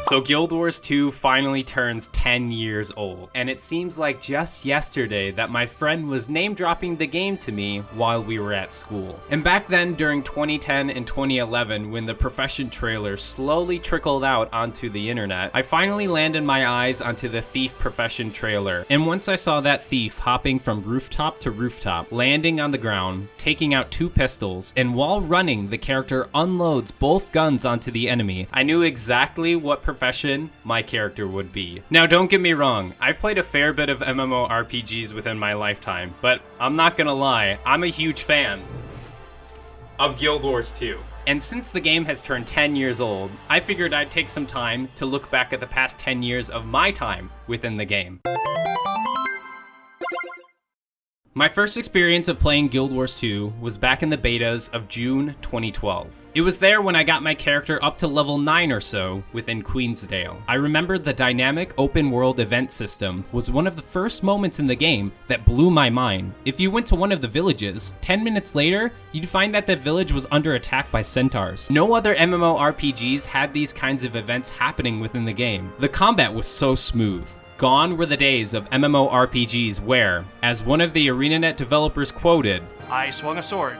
So Guild Wars 2 finally turns 10 years old, and it seems like just yesterday that my friend was name dropping the game to me while we were at school. And back then during 2010 and 2011, when the Profession trailer slowly trickled out onto the internet, I finally landed my eyes onto the Thief Profession trailer. And once I saw that thief hopping from rooftop to rooftop, landing on the ground, taking out 2 pistols, and while running, the character unloads both guns onto the enemy, I knew exactly what profession my character would be. Now don't get me wrong, I've played a fair bit of MMORPGs within my lifetime, but I'm not gonna lie, I'm a huge fan of Guild Wars 2. And since the game has turned 10 years old, I figured I'd take some time to look back at the past 10 years of my time within the game. My first experience of playing Guild Wars 2 was back in the betas of June 2012. It was there when I got my character up to level 9 or so within Queensdale. I remember the dynamic open world event system was one of the first moments in the game that blew my mind. If you went to one of the villages, 10 minutes later, you'd find that the village was under attack by centaurs. No other MMORPGs had these kinds of events happening within the game. The combat was so smooth. Gone were the days of MMORPGs where, as one of the ArenaNet developers quoted, I swung a sword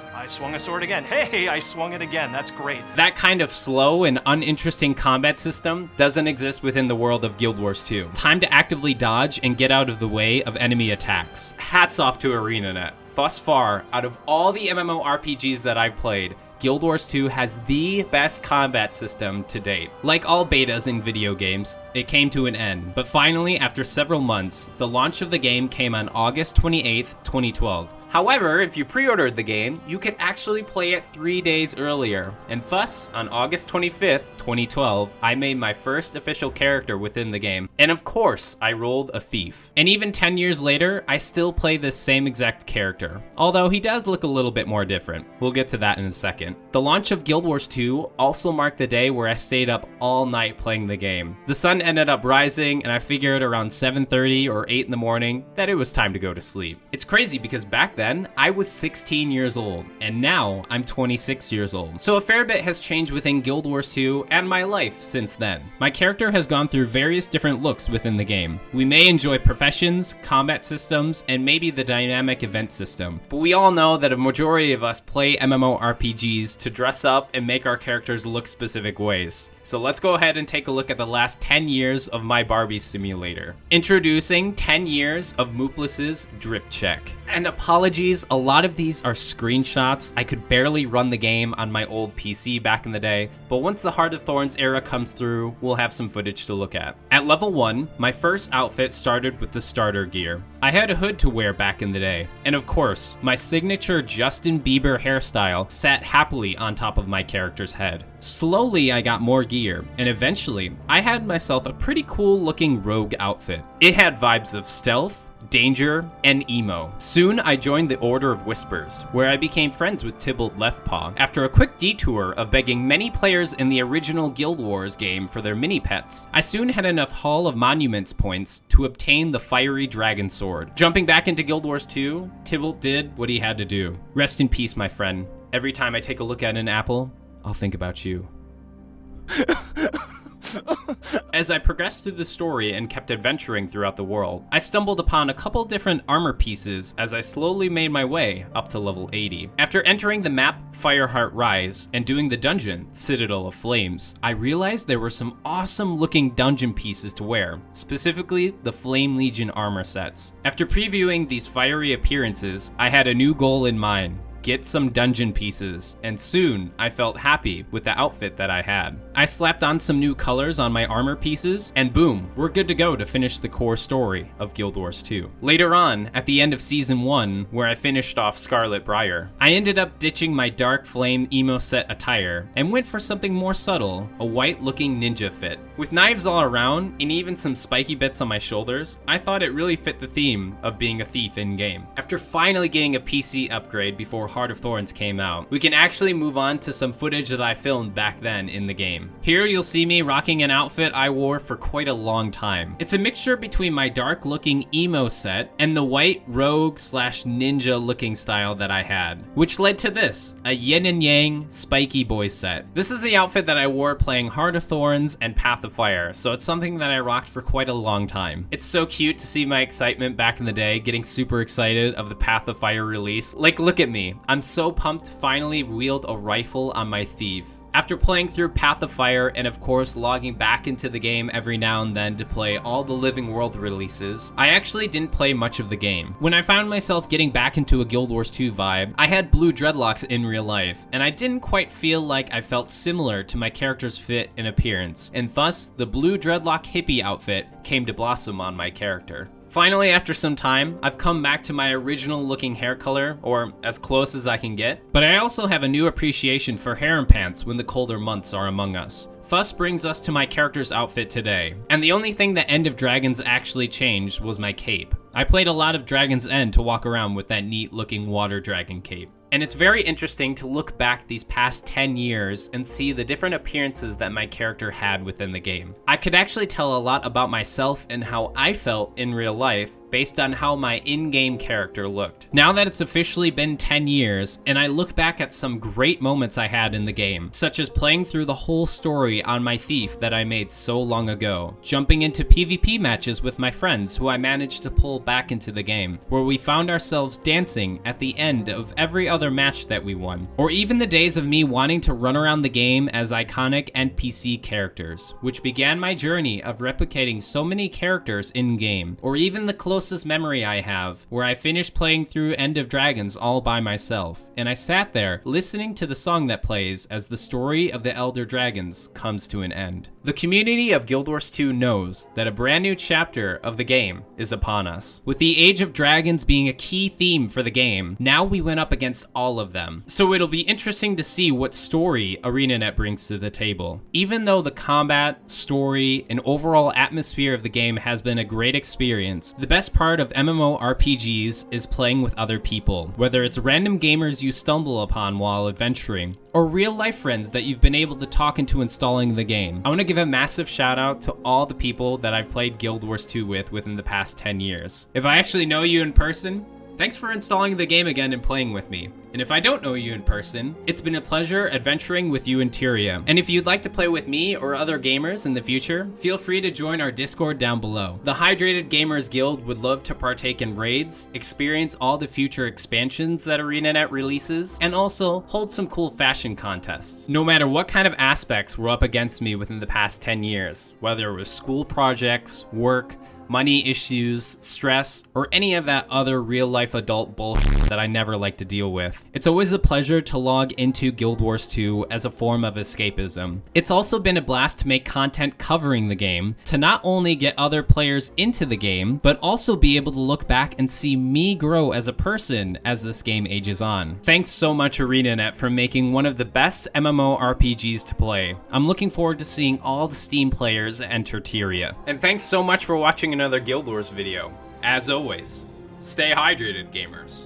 again. Hey, I swung it again, that's great. That kind of slow and uninteresting combat system doesn't exist within the world of Guild Wars 2. Time to actively dodge and get out of the way of enemy attacks. Hats off to ArenaNet. Thus far, out of all the MMORPGs that I've played, Guild Wars 2 has the best combat system to date. Like all betas in video games, it came to an end, but finally, after several months, the launch of the game came on August 28th, 2012. However, if you pre-ordered the game, you could actually play it 3 days earlier, and thus, on August 25th, 2012, I made my first official character within the game, and of course, I rolled a thief. And even 10 years later, I still play this same exact character, although he does look a little bit more different. We'll get to that in a second. The launch of Guild Wars 2 also marked the day where I stayed up all night playing the game. The sun ended up rising, and I figured around 7:30 or 8 in the morning that it was time to go to sleep. It's crazy because back then, I was 16 years old, and now I'm 26 years old. So a fair bit has changed within Guild Wars 2 and my life since then. My character has gone through various different looks within the game. We may enjoy professions, combat systems, and maybe the dynamic event system, but we all know that a majority of us play MMORPGs to dress up and make our characters look specific ways. So let's go ahead and take a look at the last 10 years of my Barbie simulator. Introducing 10 years of Moopliss's drip check. And apologies, a lot of these are screenshots. I could barely run the game on my old PC back in the day, but once the Heart of Thorns era comes through, we'll have some footage to look at. At level 1, my first outfit started with the starter gear. I had a hood to wear back in the day, and of course, my signature Justin Bieber hairstyle sat happily on top of my character's head. Slowly, I got more gear, and eventually, I had myself a pretty cool looking rogue outfit. It had vibes of stealth, danger, and emo. Soon, I joined the Order of Whispers, where I became friends with Tybalt Leftpaw. After a quick detour of begging many players in the original Guild Wars game for their mini-pets, I soon had enough Hall of Monuments points to obtain the Fiery Dragon Sword. Jumping back into Guild Wars 2, Tybalt did what he had to do. Rest in peace, my friend. Every time I take a look at an apple, I'll think about you. As I progressed through the story and kept adventuring throughout the world, I stumbled upon a couple different armor pieces as I slowly made my way up to level 80. After entering the map Fireheart Rise and doing the dungeon Citadel of Flames, I realized there were some awesome looking dungeon pieces to wear, specifically the Flame Legion armor sets. After previewing these fiery appearances, I had a new goal in mind. Get some dungeon pieces, and soon I felt happy with the outfit that I had. I slapped on some new colors on my armor pieces, and boom, we're good to go to finish the core story of Guild Wars 2. Later on, at the end of Season 1, where I finished off Scarlet Briar, I ended up ditching my dark flame emo set attire and went for something more subtle, a white looking ninja fit. With knives all around, and even some spiky bits on my shoulders, I thought it really fit the theme of being a thief in-game. After finally getting a PC upgrade before Heart of Thorns came out, we can actually move on to some footage that I filmed back then in the game. Here you'll see me rocking an outfit I wore for quite a long time. It's a mixture between my dark looking emo set and the white rogue slash ninja looking style that I had, which led to this, a yin and yang spiky boy set. This is the outfit that I wore playing Heart of Thorns and Path of Fire, so it's something that I rocked for quite a long time. It's so cute to see my excitement back in the day, getting super excited of the Path of Fire release. Like, look at me. I'm so pumped to finally wield a rifle on my thief. After playing through Path of Fire and of course logging back into the game every now and then to play all the Living World releases, I actually didn't play much of the game. When I found myself getting back into a Guild Wars 2 vibe, I had blue dreadlocks in real life, and I didn't quite feel like I felt similar to my character's fit and appearance, and thus the blue dreadlock hippie outfit came to blossom on my character. Finally, after some time, I've come back to my original looking hair color, or as close as I can get, but I also have a new appreciation for harem pants when the colder months are among us. Thus brings us to my character's outfit today, and the only thing that End of Dragons actually changed was my cape. I played a lot of Dragon's End to walk around with that neat looking water dragon cape. And it's very interesting to look back these past 10 years and see the different appearances that my character had within the game. I could actually tell a lot about myself and how I felt in real life based on how my in-game character looked. Now that it's officially been 10 years, and I look back at some great moments I had in the game, such as playing through the whole story on my thief that I made so long ago, jumping into PvP matches with my friends who I managed to pull back into the game, where we found ourselves dancing at the end of every other match that we won, or even the days of me wanting to run around the game as iconic NPC characters, which began my journey of replicating so many characters in-game, or even the closest memory I have, where I finished playing through End of Dragons all by myself, and I sat there listening to the song that plays as the story of the Elder Dragons comes to an end. The community of Guild Wars 2 knows that a brand new chapter of the game is upon us. With the Age of Dragons being a key theme for the game, now we went up against all of them. So it'll be interesting to see what story ArenaNet brings to the table. Even though the combat, story, and overall atmosphere of the game has been a great experience, the best part of MMORPGs is playing with other people, whether it's random gamers you stumble upon while adventuring, or real life friends that you've been able to talk into installing the game. I want to give a massive shout out to all the people that I've played Guild Wars 2 with within the past 10 years. If I actually know you in person, thanks for installing the game again and playing with me. And if I don't know you in person, it's been a pleasure adventuring with you in Tyria. And if you'd like to play with me or other gamers in the future, feel free to join our Discord down below. The Hydrated Gamers Guild would love to partake in raids, experience all the future expansions that ArenaNet releases, and also hold some cool fashion contests. No matter what kind of aspects were up against me within the past 10 years, whether it was school projects, work, money issues, stress, or any of that other real-life adult bullshit that I never like to deal with. It's always a pleasure to log into Guild Wars 2 as a form of escapism. It's also been a blast to make content covering the game, to not only get other players into the game, but also be able to look back and see me grow as a person as this game ages on. Thanks so much ArenaNet for making one of the best MMORPGs to play. I'm looking forward to seeing all the Steam players enter Tyria. And thanks so much for watching another Guild Wars video. As always, stay hydrated, gamers.